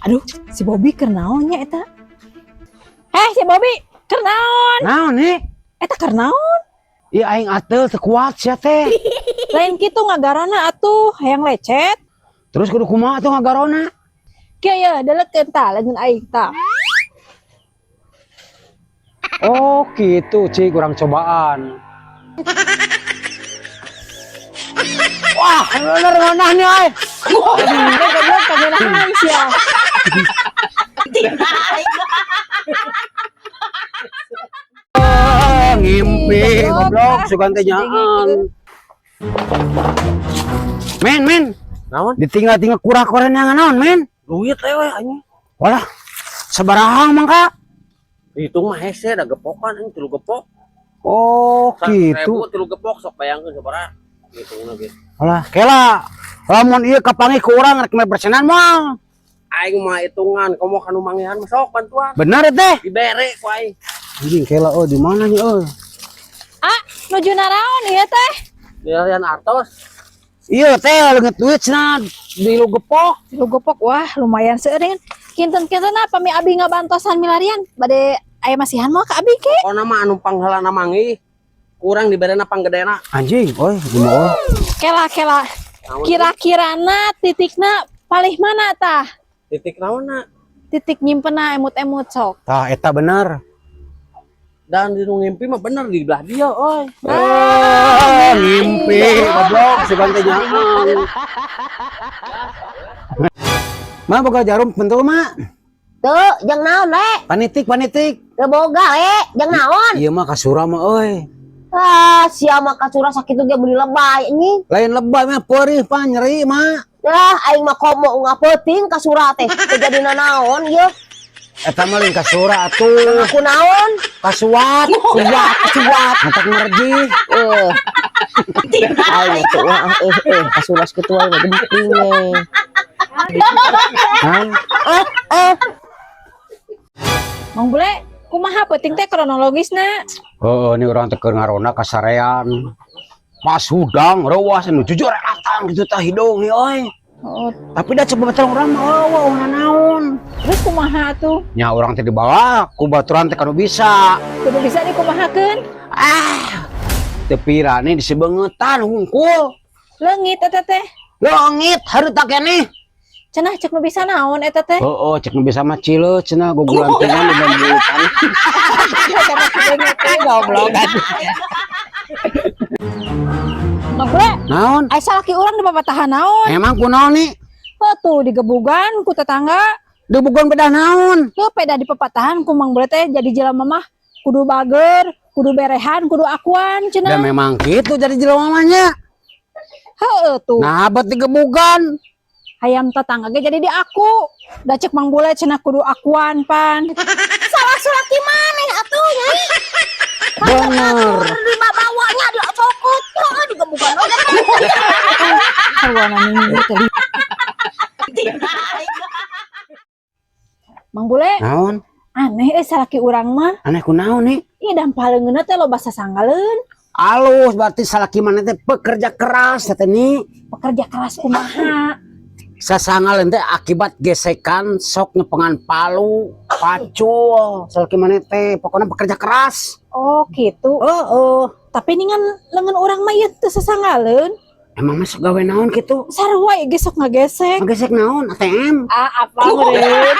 Aduh, si Bobby keur naonnya eta? Si Bobby keur naon? Naon nih? Eta keur naon? Iya aing atel tekuat sia teh. Lain kitu ngagarana atuh, hayang lecet. Terus kudu kumaha tuh ngagarona? Kieu ya, deulekeun tah lamun aing tah. Oh gitu, Ci, kurang cobaan. Wah, bener ngonahnya ay. Goblok kagak naon sia. Ngimpi, goblok, sugan teh nyaan. Men. Naon? Ditinggal-tinggal kura-kurana yang naon, men? Duit we anjing. Walah, sabarahang mangka? Hitung mah hese da gepokan anjing 3 gepok. Oh, 100.000 gitu. 3 gepok sok bayangkeun sabaraha. Hitungna ge. Walah, kela. Lamun ieu kapangi ku urang rek meh bersenan moal. Aing mah hitungan, komo kanu mangihan mah sok bantuan. Bener teh? Dibere ku aing. Anjing kela di mana nih Nuju naraon ieu teh? Lian artos. Iya teh leungeut duit cenah di lu gepok. Lu gopok wah lumayan seueureun. Kinten-kintenna pami abi ngabantosan milarian bade aya masihan mah ka abi ke. Oh nama anu pangheulana manggih. Kurang diberena panggedena. Anjing, oi, gimana? Kela kira-kirana titikna palih mana tah? Titik naonna? Titik nyimpenna emut-emut sok. Tah eta bener. Dan di nu ngimpi mah bener di belah dia oi. Ngimpi, goblok, sugan teh nyaan. Ma boga jarum bentuk mak. Tuh, jeung naon le? Panitik. Teu boga le, jeung naon? Iya mah kasura mah euy. Ah, sia mah kacura sakitu ge beli lebay anjing. Lain lebay mah perih pan nyeri mak. Dah, aing mah komo ngapeuting kasura teh. Teu jadina naon ieu? Eta mah lain kasura atuh. Aku naon? Kasuat. Matak merji. Aing teu kasura sakitu wae mah genting we. Mang bule kumaha peuting teh kronologisna? Oh, ini orang teh keur ngarona kasarean. Pas hudang reuas nu jujur relatan gitu tah hidung nih euy. Oh, Tapi dah coba betul orang mah eueuh naon. terus kumaha tuh? Nya urang teh dibawa ku baturan teh kanu bisa. Kudu bisa dikumahakeun. Teu pirani disebeungetan hungkul. Leungit eta teh. Leungit hareuta keneh. Cenah cek nu bisa naon eta teh? Oh, cek nu bisa mah cileu cenah gugulantingan di bambutan. Goblok. Mang bule, Naon? aya salaki urang di babatahan naon? Emang kunaon nih? Tuh digebugan ku tetangga. Dibugon bedah naon? Tuh peda di pepatahan ku Mang bule teh jadi jelema mah kudu bager, kudu berehan, kudu akuan Dan cenah. memang gitu jadi jelema mah nya. Heueuh tuh. Nah, abet digebugan. Hayam tetangga ge jadi di aku. Da cek Mang bule cenah kudu akuan pan. Salah salaki maneh atuh nyai. Bener. Di bawanya di cokot. Heuh digebugan oge. Sarwana minggu tadi. Mang bule, Naon? aneh salaki urang mah. Aneh kunaon nih? Ieu dampaleungeunna teh loba sasangaleun. Alus berarti salaki mana teh pekerja keras teh nih. Pekerja keras kumaha? Sasangaleun teh akibat gesekan sok ngepengan palu, pacul. Salaki mana teh pokoknya pekerja keras. Oh gitu. Tapi ningan lengan urang mah ieu teu sasangaleun. Emang masuk gawe naon gitu? Sarua ge sok ngagesek. Ngegesek naon ATM? Apa meureun?